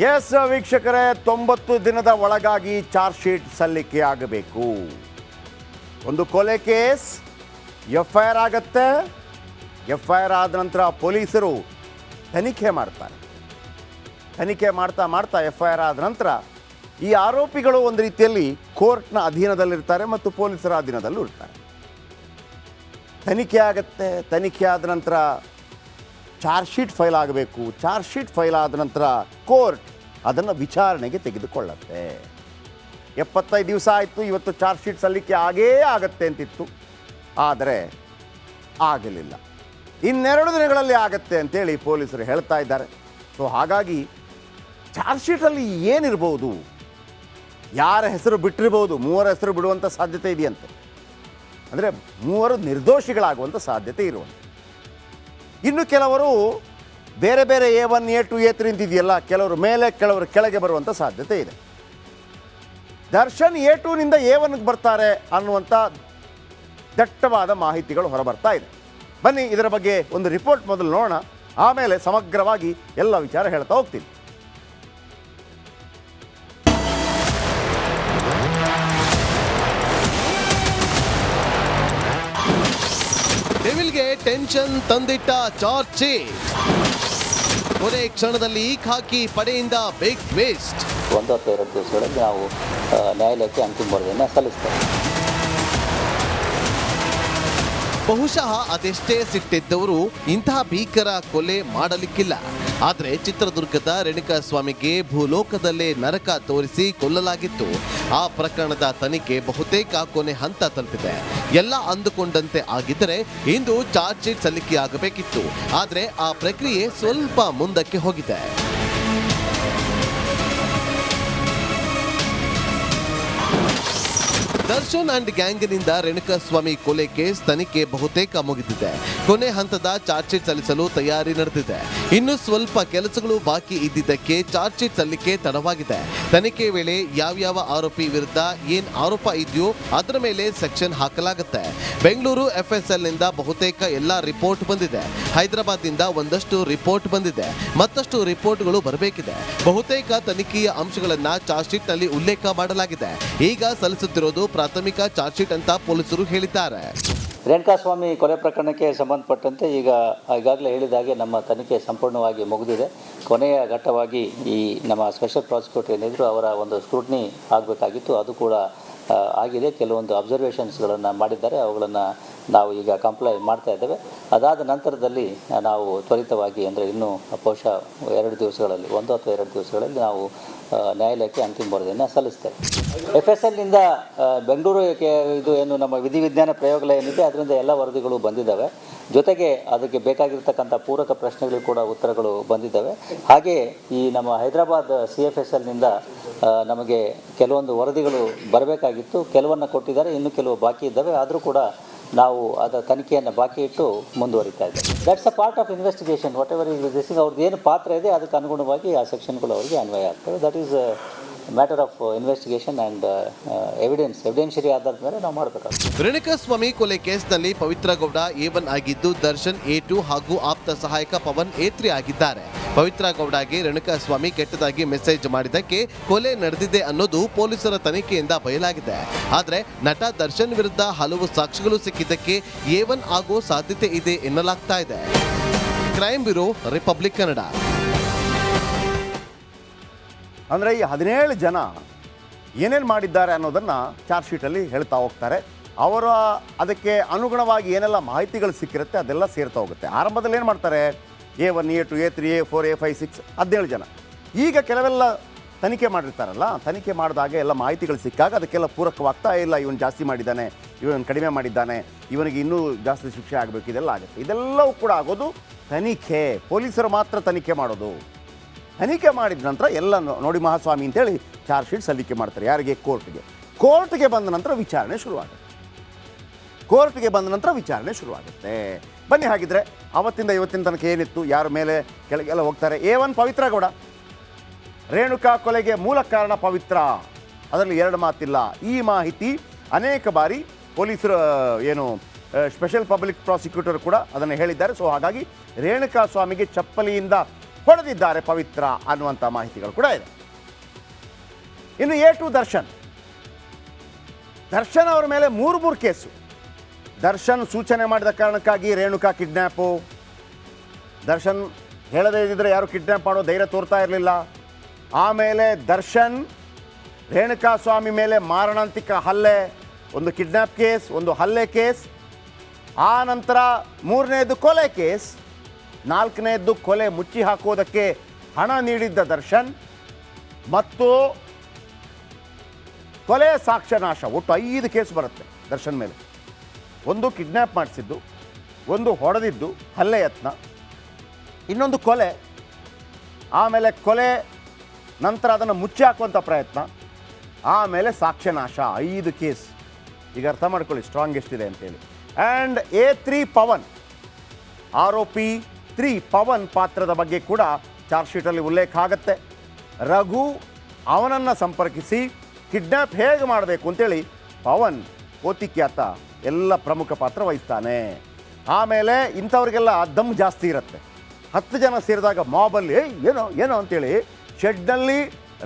S ವೀಕ್ಷಕರೇ, 90 ದಿನದ ಒಳಗಾಗಿ ಚಾರ್ಜ್ ಶೀಟ್ ಸಲ್ಲಿಕೆಯಾಗಬೇಕು. ಒಂದು ಕೊಲೆ ಕೇಸ್ FIR ಆಗತ್ತೆ. FIR ಆದ ನಂತರ ಪೊಲೀಸರು ತನಿಖೆ ಮಾಡ್ತಾರೆ. ತನಿಖೆ ಮಾಡ್ತಾ FIR ಆದ ನಂತರ ಈ ಆರೋಪಿಗಳು ಒಂದು ರೀತಿಯಲ್ಲಿ ಕೋರ್ಟ್ನ ಅಧೀನದಲ್ಲಿರ್ತಾರೆ ಮತ್ತು ಪೊಲೀಸರ ಅಧೀನದಲ್ಲೂ ಇರ್ತಾರೆ. ತನಿಖೆ ಆಗತ್ತೆ. ತನಿಖೆ ಆದ ನಂತರ ಚಾರ್ಜ್ ಶೀಟ್ ಫೈಲ್ ಆಗಬೇಕು. ಚಾರ್ಜ್ ಶೀಟ್ ಫೈಲ್ ಆದ ನಂತರ ಕೋರ್ಟ್ ಅದನ್ನು ವಿಚಾರಣೆಗೆ ತೆಗೆದುಕೊಳ್ಳುತ್ತೆ. 75 ದಿವಸ ಆಯಿತು, ಇವತ್ತು ಚಾರ್ಜ್ ಶೀಟ್ ಸಲ್ಲಿಕೆ ಆಗತ್ತೆ ಅಂತಿತ್ತು, ಆದರೆ ಆಗಲಿಲ್ಲ. ಇನ್ನೆರಡು ದಿನಗಳಲ್ಲಿ ಆಗತ್ತೆ ಅಂತೇಳಿ ಪೊಲೀಸರು ಹೇಳ್ತಾ ಇದ್ದಾರೆ. ಸೊ ಹಾಗಾಗಿ ಚಾರ್ಜ್ ಶೀಟಲ್ಲಿ ಏನಿರ್ಬೋದು, ಯಾರ ಹೆಸರು ಬಿಟ್ಟಿರ್ಬೋದು, 3 ಹೆಸರು ಬಿಡುವಂಥ ಸಾಧ್ಯತೆ ಇದೆಯಂತೆ. ಅಂದರೆ 3 ನಿರ್ದೋಷಿಗಳಾಗುವಂಥ ಸಾಧ್ಯತೆ ಇರುವಂತೆ. ಇನ್ನು ಕೆಲವರು ಬೇರೆ ಬೇರೆ A1 A2 A3 ಅಂತಿದೆಯಲ್ಲ, ಕೆಲವರು ಮೇಲೆ ಕೆಲವರು ಕೆಳಗೆ ಬರುವಂಥ ಸಾಧ್ಯತೆ ಇದೆ. ದರ್ಶನ್ A2ನಿಂದ A1ಗೆ ಬರ್ತಾರೆ ಅನ್ನುವಂಥ ದಟ್ಟವಾದ ಮಾಹಿತಿಗಳು ಹೊರಬರ್ತಾ ಇದೆ. ಬನ್ನಿ ಇದರ ಬಗ್ಗೆ ಒಂದು ರಿಪೋರ್ಟ್ ಮೊದಲು ನೋಡೋಣ, ಆಮೇಲೆ ಸಮಗ್ರವಾಗಿ ಎಲ್ಲ ವಿಚಾರ ಹೇಳ್ತಾ ಹೋಗ್ತೀನಿ. ಡೆವಿಲ್ಗೆ ಟೆನ್ಷನ್ ತಂದಿಟ್ಟ ಚಾರ್ಜ್ ಶೀಟ್. ಕೊನೆ ಕ್ಷಣದಲ್ಲಿ ಖಾಕಿ ಪಡೆಯಿಂದ ಬಿಗ್ ಟ್ವಿಸ್ಟ್. 1 ಅಥವಾ 2 ದಿವಸಗಳಲ್ಲಿ ನಾವು ನ್ಯಾಯಾಲಯಕ್ಕೆ ಅಂತಿಮ ವರದಿಯನ್ನು ಸಲ್ಲಿಸ್ತೇವೆ. ಬಹುಶಃ ಅದೆಷ್ಟೇ ಸಿಟ್ಟಿದ್ದವರು ಇಂತಹ ಭೀಕರ ಕೊಲೆ ಮಾಡಲಿಕ್ಕಿಲ್ಲ. ಆದರೆ ಚಿತ್ರದುರ್ಗದ ರೇಣುಕಾಸ್ವಾಮಿಗೆ ಭೂಲೋಕದಲ್ಲೇ ನರಕ ತೋರಿಸಿ ಕೊಲ್ಲಲಾಗಿತ್ತು. ಆ ಪ್ರಕರಣದ ತನಿಖೆ ಬಹುತೇಕ ಕೊನೆ ಹಂತ ತಲುಪಿದೆ. ಎಲ್ಲ ಅಂದುಕೊಂಡಂತೆ ಆಗಿದ್ದರೆ ಇಂದು ಚಾರ್ಜ್ ಶೀಟ್ ಸಲ್ಲಿಕೆಯಾಗಬೇಕಿತ್ತು. ಆದರೆ ಆ ಪ್ರಕ್ರಿಯೆ ಸ್ವಲ್ಪ ಮುಂದಕ್ಕೆ ಹೋಗಿದೆ. ದರ್ಶನ್ ಅಂಡ್ ಗ್ಯಾಂಗ್ನಿಂದ ರೇಣುಕಾಸ್ವಾಮಿ ಕೊಲೆ ಕೇಸ್ ತನಿಖೆ ಬಹುತೇಕ ಮುಗಿದಿದೆ. ಕೊನೆ ಹಂತದ ಚಾರ್ಜ್ ಶೀಟ್ ಸಲ್ಲಿಸಲು ತಯಾರಿ ನಡೆದಿದೆ. ಇನ್ನು ಸ್ವಲ್ಪ ಕೆಲಸಗಳು ಬಾಕಿ ಇದ್ದಿದ್ದಕ್ಕೆ ಚಾರ್ಜ್ ಶೀಟ್ ಸಲ್ಲಿಕೆ ತಡವಾಗಿದೆ. ತನಿಖೆ ವೇಳೆ ಯಾವ್ಯಾವ ಆರೋಪಿ ವಿರುದ್ಧ ಏನ್ ಆರೋಪ ಇದೆಯೋ ಅದರ ಮೇಲೆ ಸೆಕ್ಷನ್ ಹಾಕಲಾಗುತ್ತೆ. ಬೆಂಗಳೂರು FSLನಿಂದ ಬಹುತೇಕ ಎಲ್ಲ ರಿಪೋರ್ಟ್ ಬಂದಿದೆ. ಹೈದರಾಬಾದ್ನಿಂದ ಒಂದಷ್ಟು ರಿಪೋರ್ಟ್ ಬಂದಿದೆ. ಮತ್ತಷ್ಟು ರಿಪೋರ್ಟ್ಗಳು ಬರಬೇಕಿದೆ. ಬಹುತೇಕ ತನಿಖೆಯ ಅಂಶಗಳನ್ನ ಚಾರ್ಜ್ ಶೀಟ್ ನಲ್ಲಿ ಉಲ್ಲೇಖ ಮಾಡಲಾಗಿದೆ. ಈಗ ಸಲ್ಲಿಸುತ್ತಿರೋದು ಪ್ರಾಥಮಿಕ ಚಾರ್ಜ್ ಶೀಟ್ ಅಂತ ಪೊಲೀಸರು ಹೇಳಿದ್ದಾರೆ. ರೇಣುಕಾಸ್ವಾಮಿ ಕೊಲೆ ಪ್ರಕರಣಕ್ಕೆ ಸಂಬಂಧಪಟ್ಟಂತೆ ಈಗಾಗಲೇ ಹೇಳಿದ ಹಾಗೆ ನಮ್ಮ ತನಿಖೆ ಸಂಪೂರ್ಣವಾಗಿ ಮುಗಿದಿದೆ. ಕೊನೆಯ ಘಟ್ಟವಾಗಿ ಈ ನಮ್ಮ ಸ್ಪೆಷಲ್ ಪ್ರಾಸಿಕ್ಯೂಟರ್ ಏನಿದ್ರು ಅವರ ಒಂದು ಸ್ಕ್ರೂಟ್ನಿ ಆಗಬೇಕಾಗಿತ್ತು. ಅದು ಕೂಡ ಆಗಿದೆ. ಕೆಲವೊಂದು ಅಬ್ಸರ್ವೇಷನ್ಸ್ಗಳನ್ನು ಮಾಡಿದ್ದಾರೆ, ಅವುಗಳನ್ನು ನಾವು ಈಗ ಕಂಪ್ಲೈ ಮಾಡ್ತಾ ಇದ್ದೇವೆ. ಅದಾದ ನಂತರದಲ್ಲಿ ನಾವು ತ್ವರಿತವಾಗಿ ಅಂದರೆ ಇನ್ನೂ ಬಹುಶಃ 2 ದಿವಸಗಳಲ್ಲಿ 1 ಅಥವಾ 2 ದಿವಸಗಳಲ್ಲಿ ನಾವು ನ್ಯಾಯಾಲಯಕ್ಕೆ ಅಂತಿಮ ವರದಿಯನ್ನು ಸಲ್ಲಿಸ್ತೇವೆ. FSLನಿಂದ ಬೆಂಗಳೂರಿಗೆ ಇದು ಏನು ನಮ್ಮ ವಿಧಿವಿಜ್ಞಾನ ಪ್ರಯೋಗಾಲಯ ಏನಿದೆ ಅದರಿಂದ ಎಲ್ಲ ವರದಿಗಳು ಬಂದಿದ್ದಾವೆ. ಜೊತೆಗೆ ಅದಕ್ಕೆ ಬೇಕಾಗಿರ್ತಕ್ಕಂಥ ಪೂರಕ ಪ್ರಶ್ನೆಗಳು ಕೂಡ ಉತ್ತರಗಳು ಬಂದಿದ್ದಾವೆ. ಹಾಗೆ ಈ ನಮ್ಮ ಹೈದರಾಬಾದ್ CFSLನಿಂದ ನಮಗೆ ಕೆಲವೊಂದು ವರದಿಗಳು ಬರಬೇಕಾಗಿತ್ತು. ಕೆಲವನ್ನು ಕೊಟ್ಟಿದ್ದಾರೆ, ಇನ್ನು ಕೆಲವು ಬಾಕಿ ಇದ್ದಾವೆ. ಆದರೂ ಕೂಡ ನಾವು ಅದರ ತನಿಖೆಯನ್ನು ಬಾಕಿ ಇಟ್ಟು ಮುಂದುವರಿತಾ ಇದ್ದೇವೆ. That's a part of investigation. What ever is this, ಅವ್ರದ್ದು ಏನು ಪಾತ್ರ ಇದೆ ಅದಕ್ಕೆ ಅನುಗುಣವಾಗಿ ಆ ಸೆಕ್ಷನ್ಗಳು ಅವರಿಗೆ ಅನ್ವಯ ಆಗ್ತವೆ. That is matter of investigation and evidentiary ಆಧಾರದ ಮೇಲೆ ನಾವು ಮಾಡಬೇಕಾಗ್ತದೆ. ರೇಣುಕಾಸ್ವಾಮಿ ಕೊಲೆ ಕೇಸ್ನಲ್ಲಿ ಪವಿತ್ರ ಗೌಡ A1 ಆಗಿದ್ದು, ದರ್ಶನ್ A2 ಹಾಗೂ ಆಪ್ತ ಸಹಾಯಕ ಪವನ್ A3 ಆಗಿದ್ದಾರೆ. ಪವಿತ್ರ ಗೌಡಗೆ ರೇಣುಕಾಸ್ವಾಮಿ ಕೆಟ್ಟದಾಗಿ ಮೆಸೇಜ್ ಮಾಡಿದ್ದಕ್ಕೆ ಕೊಲೆ ನಡೆದಿದೆ ಅನ್ನೋದು ಪೊಲೀಸರ ತನಿಖೆಯಿಂದ ಬಯಲಾಗಿದೆ. ಆದರೆ ನಟ ದರ್ಶನ್ ವಿರುದ್ಧ ಹಲವು ಸಾಕ್ಷಿಗಳು ಸಿಕ್ಕಿದ್ದಕ್ಕೆ A1 ಆಗೋ ಸಾಧ್ಯತೆ ಇದೆ ಎನ್ನಲಾಗ್ತಾ ಇದೆ. Crime bureau, republic Kannada. ಅಂದರೆ ಈ 17 ಜನ ಏನೇನು ಮಾಡಿದ್ದಾರೆ ಅನ್ನೋದನ್ನು ಚಾರ್ಜ್ ಶೀಟಲ್ಲಿ ಹೇಳ್ತಾ ಹೋಗ್ತಾರೆ. ಅವರ ಅದಕ್ಕೆ ಅನುಗುಣವಾಗಿ ಏನೆಲ್ಲ ಮಾಹಿತಿಗಳು ಸಿಕ್ಕಿರುತ್ತೆ ಅದೆಲ್ಲ ಸೇರ್ತಾ ಹೋಗುತ್ತೆ. ಆರಂಭದಲ್ಲಿ ಏನು ಮಾಡ್ತಾರೆ, A1 A2 A3 A4 A5 6 17 ಜನ. ಈಗ ಕೆಲವೆಲ್ಲ ತನಿಖೆ ಮಾಡಿರ್ತಾರಲ್ಲ, ತನಿಖೆ ಮಾಡಿದಾಗ ಎಲ್ಲ ಮಾಹಿತಿಗಳು ಸಿಕ್ಕಾಗ ಅದಕ್ಕೆಲ್ಲ ಪೂರಕವಾಗ್ತಾ ಇಲ್ಲ. ಇವನು ಜಾಸ್ತಿ ಮಾಡಿದ್ದಾನೆ, ಇವನು ಕಡಿಮೆ ಮಾಡಿದ್ದಾನೆ, ಇವನಿಗೆ ಇನ್ನೂ ಜಾಸ್ತಿ ಶಿಕ್ಷೆ ಆಗಬೇಕು, ಇದೆಲ್ಲ ಆಗುತ್ತೆ. ಇದೆಲ್ಲವೂ ಕೂಡ ಆಗೋದು ತನಿಖೆ. ಪೊಲೀಸರು ಮಾತ್ರ ತನಿಖೆ ಮಾಡೋದು. ತನಿಖೆ ಮಾಡಿದ ನಂತರ ಎಲ್ಲ ನೋಡಿ ಮಹಾಸ್ವಾಮಿ ಅಂತೇಳಿ ಚಾರ್ಜ್ ಶೀಟ್ ಸಲ್ಲಿಕೆ ಮಾಡ್ತಾರೆ. ಯಾರಿಗೆ? ಕೋರ್ಟ್ಗೆ ಬಂದ ನಂತರ ವಿಚಾರಣೆ ಶುರುವಾಗುತ್ತೆ. ಬನ್ನಿ ಹಾಗಿದ್ರೆ ಅವತ್ತಿಂದ ಇವತ್ತಿನ ತನಕ ಏನಿತ್ತು, ಯಾರ ಮೇಲೆ ಕೆಳಗೆಲ್ಲ ಹೋಗ್ತಾರೆ. A1 ಪವಿತ್ರ ಗೌಡ, ರೇಣುಕಾ ಕೊಲೆಗೆ ಮೂಲ ಕಾರಣ ಪವಿತ್ರ, ಅದರಲ್ಲಿ 2 ಮಾತಿಲ್ಲ. ಈ ಮಾಹಿತಿ ಅನೇಕ ಬಾರಿ ಪೊಲೀಸರು ಏನು ಸ್ಪೆಷಲ್ ಪಬ್ಲಿಕ್ ಪ್ರಾಸಿಕ್ಯೂಟರ್ ಕೂಡ ಅದನ್ನು ಹೇಳಿದ್ದಾರೆ. ಸೊ ಹಾಗಾಗಿ ರೇಣುಕಾಸ್ವಾಮಿಗೆ ಚಪ್ಪಲಿಯಿಂದ ಹೊಡೆದಿದ್ದಾರೆ ಪವಿತ್ರ ಅನ್ನುವಂಥ ಮಾಹಿತಿಗಳು ಕೂಡ ಇದೆ. ಇನ್ನು A2 ದರ್ಶನ್ ಅವರ ಮೇಲೆ ಮೂರು ಕೇಸು. ದರ್ಶನ್ ಸೂಚನೆ ಮಾಡಿದ ಕಾರಣಕ್ಕಾಗಿ ರೇಣುಕಾ ಕಿಡ್ನ್ಯಾಪು. ದರ್ಶನ್ ಹೇಳದೇ ಇದ್ದಿದ್ರೆ ಯಾರು ಕಿಡ್ನ್ಯಾಪ್ ಮಾಡೋ ಧೈರ್ಯ ತೋರ್ತಾ ಇರಲಿಲ್ಲ. ಆಮೇಲೆ ದರ್ಶನ್ ರೇಣುಕಾ ಸ್ವಾಮಿ ಮೇಲೆ ಮಾರಣಾಂತಿಕ ಹಲ್ಲೆ, ಒಂದು ಕಿಡ್ನ್ಯಾಪ್ ಕೇಸ್, ಒಂದು ಹಲ್ಲೆ ಕೇಸ್. ಆ ನಂತರ ಮೂರನೇದು ಕೊಲೆ ಕೇಸ್, ನಾಲ್ಕನೇದ್ದು ಕೊಲೆ ಮುಚ್ಚಿ ಹಾಕೋದಕ್ಕೆ ಹಣ ನೀಡಿದ್ದ ದರ್ಶನ್ ಮತ್ತು ಕೊಲೆ ಸಾಕ್ಷ್ಯನಾಶ. ಒಟ್ಟು 5 ಕೇಸ್ ಬರುತ್ತೆ ದರ್ಶನ್ ಮೇಲೆ. ಒಂದು ಕಿಡ್ನ್ಯಾಪ್ ಮಾಡಿಸಿದ್ದು, ಒಂದು ಹೊಡೆದಿದ್ದು ಹಲ್ಲೆ ಯತ್ನ, ಇನ್ನೊಂದು ಕೊಲೆ, ಆಮೇಲೆ ಕೊಲೆ ನಂತರ ಅದನ್ನು ಮುಚ್ಚಿ ಹಾಕುವಂಥ ಪ್ರಯತ್ನ, ಆಮೇಲೆ ಸಾಕ್ಷ್ಯನಾಶ. 5 ಕೇಸ್. ಈಗ ಅರ್ಥ ಮಾಡ್ಕೊಳ್ಳಿ ಸ್ಟ್ರಾಂಗ್ ಎಷ್ಟಿದೆ ಅಂತೇಳಿ. ಆ್ಯಂಡ್ A3 ಪವನ್, ಆರೋಪಿ 3 ಪವನ್ ಪಾತ್ರದ ಬಗ್ಗೆ ಕೂಡ ಚಾರ್ಜ್ ಶೀಟಲ್ಲಿ ಉಲ್ಲೇಖ ಆಗುತ್ತೆ. ರಘು ಅವನನ್ನು ಸಂಪರ್ಕಿಸಿ ಕಿಡ್ನ್ಯಾಪ್ ಹೇಗೆ ಮಾಡಬೇಕು ಅಂತೇಳಿ ಪವನ್ ಕೋತಿಕ್ಯಾತ ಎಲ್ಲ ಪ್ರಮುಖ ಪಾತ್ರ ವಹಿಸ್ತಾನೆ. ಆಮೇಲೆ ಇಂಥವ್ರಿಗೆಲ್ಲ ದಮ್ ಜಾಸ್ತಿ ಇರುತ್ತೆ. 10 ಜನ ಸೇರಿದಾಗ ಮಾಬಲ್ಲಿ ಏನೋ ಏನೋ ಅಂತೇಳಿ ಶೆಡ್ನಲ್ಲಿ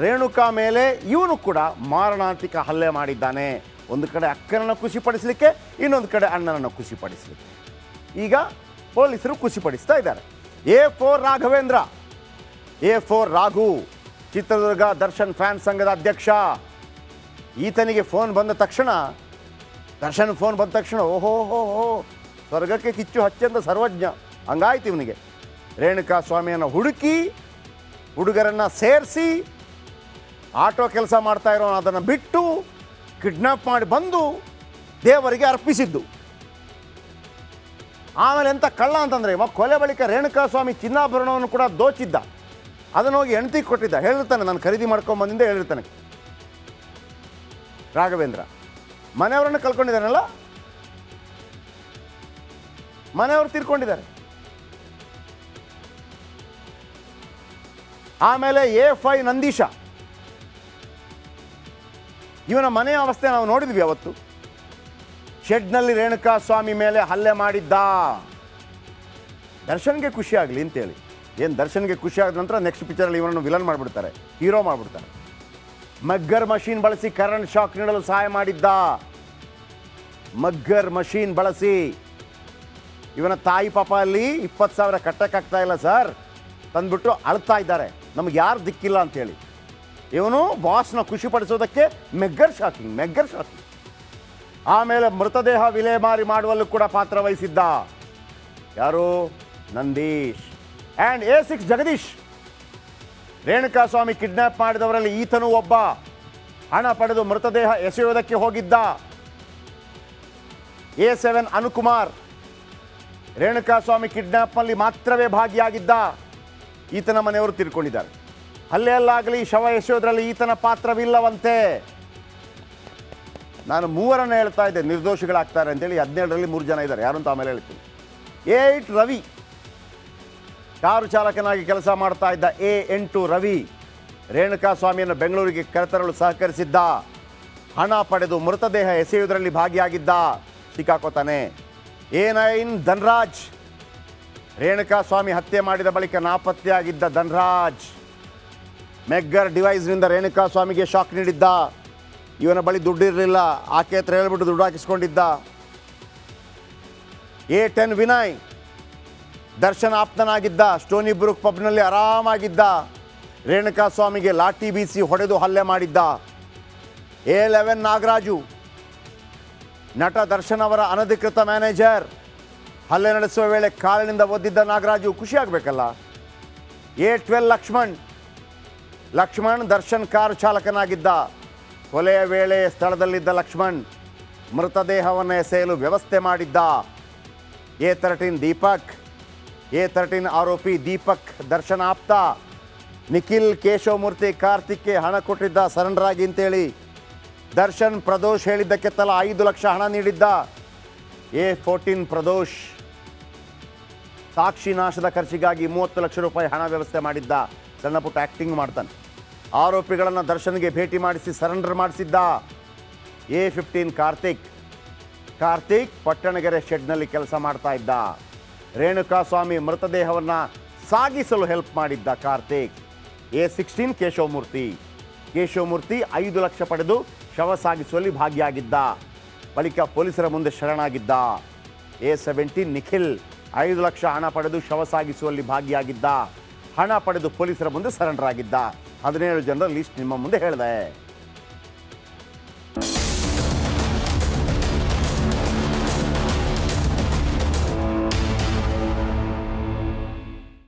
ರೇಣುಕಾ ಮೇಲೆ ಇವನು ಕೂಡ ಮಾರಣಾಂತಿಕ ಹಲ್ಲೆ ಮಾಡಿದ್ದಾನೆ. ಒಂದು ಕಡೆ ಅಕ್ಕನನ್ನು ಖುಷಿಪಡಿಸಲಿಕ್ಕೆ, ಇನ್ನೊಂದು ಕಡೆ ಅಣ್ಣನನ್ನು ಖುಷಿಪಡಿಸಲಿಕ್ಕೆ. ಈಗ ಪೊಲೀಸರು ಖುಷಿಪಡಿಸ್ತಾ ಇದ್ದಾರೆ. A4 Raghavendra, A4 Raghu, Chitradurga Darshan fan ಸಂಘದ ಅಧ್ಯಕ್ಷ. ಈತನಿಗೆ ಫೋನ್ ಬಂದ ತಕ್ಷಣ, ದರ್ಶನ್ ಫೋನ್ ಬಂದ ತಕ್ಷಣ ಓಹೋ ಸ್ವರ್ಗಕ್ಕೆ ಕಿಚ್ಚು ಹಚ್ಚಂದ ಸರ್ವಜ್ಞ ಹಂಗಾಯ್ತು ಇವನಿಗೆ. ರೇಣುಕಾ ಸ್ವಾಮಿಯನ್ನು ಹುಡುಕಿ ಹುಡುಗರನ್ನು ಸೇರಿಸಿ ಆಟೋ ಕೆಲಸ ಮಾಡ್ತಾ ಇರೋ ಅದನ್ನು ಬಿಟ್ಟು ಕಿಡ್ನಾಪ್ ಮಾಡಿ ಬಂದು ದೇವರಿಗೆ ಅರ್ಪಿಸಿದ್ದು. ಆಮೇಲೆ ಎಂಥ ಕಳ್ಳ ಅಂತಂದರೆ ಕೊಲೆ ಬಳಿಕ ರೇಣುಕಾ ಸ್ವಾಮಿ ಚಿನ್ನಾಭರಣವನ್ನು ಕೂಡ ದೋಚಿದ್ದ. ಅದನ್ನು ಹೋಗಿ ಹೆಂಡತಿಗೆ ಕೊಟ್ಟಿದ್ದ. ಹೇಳಿರ್ತಾನೆ ನಾನು ಖರೀದಿ ಮಾಡ್ಕೊಂಬಂದಿಂದ ಹೇಳಿರ್ತಾನೆ ರಾಘವೇಂದ್ರ. ಮನೆಯವರನ್ನು ಕಳ್ಕೊಂಡಿದ್ದಾನಲ್ಲ, ಮನೆಯವರು ತೀರ್ಕೊಂಡಿದ್ದಾರೆ. ಆಮೇಲೆ A5 ನಂದೀಶ, ಇವನ ಮನೆಯ ಅವಸ್ಥೆ ನಾವು ನೋಡಿದ್ವಿ ಅವತ್ತು. ಶೆಡ್ನಲ್ಲಿ ರೇಣುಕಾ ಸ್ವಾಮಿ ಮೇಲೆ ಹಲ್ಲೆ ಮಾಡಿದ್ದ. ದರ್ಶನ್ಗೆ ಖುಷಿ ಆಗಲಿ ಅಂತೇಳಿ. ಏನು ದರ್ಶನ್ಗೆ ಖುಷಿ ಆದ ನಂತರ ನೆಕ್ಸ್ಟ್ ಪಿಕ್ಚರಲ್ಲಿ ಇವನನ್ನು ವಿಲನ್ ಮಾಡಿಬಿಡ್ತಾರೆ, ಹೀರೋ ಮಾಡಿಬಿಡ್ತಾರೆ. ಮಗ್ಗರ್ ಮಷೀನ್ ಬಳಸಿ ಕರೆಂಟ್ ಶಾಕ್ ನೀಡಲು ಸಹಾಯ ಮಾಡಿದ್ದ. ಮಗ್ಗರ್ ಮಷೀನ್ ಬಳಸಿ. ಇವನ ತಾಯಿ ಪಾಪ ಅಲ್ಲಿ 20,000 ಕಟ್ಟಕ್ಕಾಗ್ತಾ ಇಲ್ಲ ಸರ್ ತಂದ್ಬಿಟ್ಟು ಅಳ್ತಾ ಇದ್ದಾರೆ, ನಮಗೆ ಯಾರು ದಿಕ್ಕಿಲ್ಲ ಅಂತೇಳಿ. ಇವನು ಬಾಸ್ನ ಖುಷಿಪಡಿಸೋದಕ್ಕೆ ಮೆಗ್ಗರ್ ಶಾಕಿಂಗ್. ಆಮೇಲೆ ಮೃತದೇಹ ವಿಲೇವಾರಿ ಮಾಡುವಲ್ಲೂ ಕೂಡ ಪಾತ್ರ ವಹಿಸಿದ್ದ. ಯಾರು? Nandish. And A6 Jagadish, Renuka Swamy kidnap ಮಾಡಿದವರಲ್ಲಿ ಈತನೂ ಒಬ್ಬ. ಹಣ ಪಡೆದು ಮೃತದೇಹ ಎಸೆಯುವುದಕ್ಕೆ ಹೋಗಿದ್ದ. A7 ಅನುಕುಮಾರ್, ರೇಣುಕಾ ಸ್ವಾಮಿ ಕಿಡ್ನ್ಯಾಪ್ನಲ್ಲಿ ಮಾತ್ರವೇ ಭಾಗಿಯಾಗಿದ್ದ. ಈತನ ಮನೆಯವರು ತೀರ್ಕೊಂಡಿದ್ದಾರೆ. ಹಲ್ಲೆಯಲ್ಲಾಗಲಿ ಶವ ಎಸೆಯೋದ್ರಲ್ಲಿ ಈತನ ಪಾತ್ರವಿಲ್ಲವಂತೆ. ನಾನು 3 ಹೇಳ್ತಾ ಇದ್ದೆ ನಿರ್ದೋಷಿಗಳಾಗ್ತಾರೆ ಅಂತೇಳಿ. 17ರಲ್ಲಿ 3 ಜನ ಇದ್ದಾರೆ, ಯಾರು ಅಂತ ಆಮೇಲೆ ಹೇಳ್ತೀನಿ. A8 ರವಿ, ಕಾರು ಚಾಲಕನಾಗಿ ಕೆಲಸ ಮಾಡ್ತಾ ಇದ್ದ A8 ರವಿ ರೇಣುಕಾ ಸ್ವಾಮಿಯನ್ನು ಬೆಂಗಳೂರಿಗೆ ಕರೆತರಲು ಸಹಕರಿಸಿದ್ದ. ಹಣ ಪಡೆದು ಮೃತದೇಹ ಎಸೆಯುವುದರಲ್ಲಿ ಭಾಗಿಯಾಗಿದ್ದ, ಸಿಕ್ಕಾಕೋತಾನೆ. A9 ಧನ್ರಾಜ್, ರೇಣುಕಾ ಸ್ವಾಮಿ ಹತ್ಯೆ ಮಾಡಿದ ಬಳಿಕ ನಾಪತ್ತೆಯಾಗಿದ್ದ ಧನ್ರಾಜ್. ಮೆಗ್ಗರ್ ಡಿವೈಸ್ನಿಂದ ರೇಣುಕಾ ಸ್ವಾಮಿಗೆ ಶಾಕ್ ನೀಡಿದ್ದ. ಇವನ ಬಳಿ ದುಡ್ಡಿರಲಿಲ್ಲ, ಆಕೆ ಹತ್ರ ಹೇಳ್ಬಿಟ್ಟು ದುಡ್ಡು ಹಾಕಿಸ್ಕೊಂಡಿದ್ದ. A10 ವಿನಯ್, ದರ್ಶನ್ ಆಪ್ತನಾಗಿದ್ದ. ಸ್ಟೋನಿ ಬ್ರೂಕ್ ಪಬ್ನಲ್ಲಿ ಆರಾಮಾಗಿದ್ದ. ರೇಣುಕಾ ಸ್ವಾಮಿಗೆ ಲಾಠಿ ಬೀಸಿ ಹೊಡೆದು ಹಲ್ಲೆ ಮಾಡಿದ್ದ. A11 ನಾಗರಾಜು, ನಟ ದರ್ಶನ್ ಅವರ ಅನಧಿಕೃತ ಮ್ಯಾನೇಜರ್. ಹಲ್ಲೆ ನಡೆಸುವ ವೇಳೆ ಕಾಲಿನಿಂದ ಒದ್ದಿದ್ದ ನಾಗರಾಜು, ಖುಷಿ ಆಗಬೇಕಲ್ಲ. A12 ಲಕ್ಷ್ಮಣ್ ದರ್ಶನ್ ಕಾರು ಚಾಲಕನಾಗಿದ್ದ. ಕೊಲೆಯ ವೇಳೆ ಸ್ಥಳದಲ್ಲಿದ್ದ ಲಕ್ಷ್ಮಣ್ ಮೃತದೇಹವನ್ನು ಎಸೆಯಲು ವ್ಯವಸ್ಥೆ ಮಾಡಿದ್ದ. A13 ದೀಪಕ್, A13 ಆರೋಪಿ ದೀಪಕ್ ದರ್ಶನ್ ಆಪ್ತ. ನಿಖಿಲ್ ಕೇಶವಮೂರ್ತಿ ಕಾರ್ತಿಕ್ಗೆ ಹಣ ಕೊಟ್ಟಿದ್ದ ಸರೆಂಡರ್ ಆಗಿ ಅಂತೇಳಿ. ದರ್ಶನ್ ಪ್ರದೋಷ್ ಹೇಳಿದ್ದಕ್ಕೆ ತಲಾ 5 ಲಕ್ಷ ಹಣ ನೀಡಿದ್ದ. A14 ಪ್ರದೋಷ್ ಸಾಕ್ಷಿ ನಾಶದ ಖರ್ಚಿಗಾಗಿ 30 ಲಕ್ಷ ರೂಪಾಯಿ ಹಣ ವ್ಯವಸ್ಥೆ ಮಾಡಿದ್ದ. ಸಣ್ಣ ಪುಟ್ಟ ಆ್ಯಕ್ಟಿಂಗ್ ಮಾಡ್ತಾನೆ. ಆರೋಪಿಗಳನ್ನು ದರ್ಶನ್ಗೆ ಭೇಟಿ ಮಾಡಿಸಿ ಸರೆಂಡರ್ ಮಾಡಿಸಿದ್ದ. A15 ಕಾರ್ತಿಕ್ ಪಟ್ಟಣಗೆರೆ ಶೆಡ್ನಲ್ಲಿ ಕೆಲಸ ಮಾಡ್ತಾ ಇದ್ದ. ರೇಣುಕಾ ಸ್ವಾಮಿ ಮೃತದೇಹವನ್ನು ಸಾಗಿಸಲು ಹೆಲ್ಪ್ ಮಾಡಿದ್ದ ಕಾರ್ತಿಕ್. A16 ಕೇಶವಮೂರ್ತಿ 5 ಲಕ್ಷ ಪಡೆದು ಶವ ಸಾಗಿಸುವಲ್ಲಿ ಭಾಗಿಯಾಗಿದ್ದ. ಬಳಿಕ ಪೊಲೀಸರ ಮುಂದೆ ಶರಣಾಗಿದ್ದ. A17 ನಿಖಿಲ್ 5 ಲಕ್ಷ ಹಣ ಪಡೆದು ಶವ ಸಾಗಿಸುವಲ್ಲಿ ಭಾಗಿಯಾಗಿದ್ದ. ಹಣ ಪಡೆದು ಪೊಲೀಸರ ಮುಂದೆ ಸರೆಂಡರ್ ಆಗಿದ್ದ. 17 ಜನರ ಲಿಸ್ಟ್ ನಿಮ್ಮ ಮುಂದೆ ಹೇಳಿದೆ.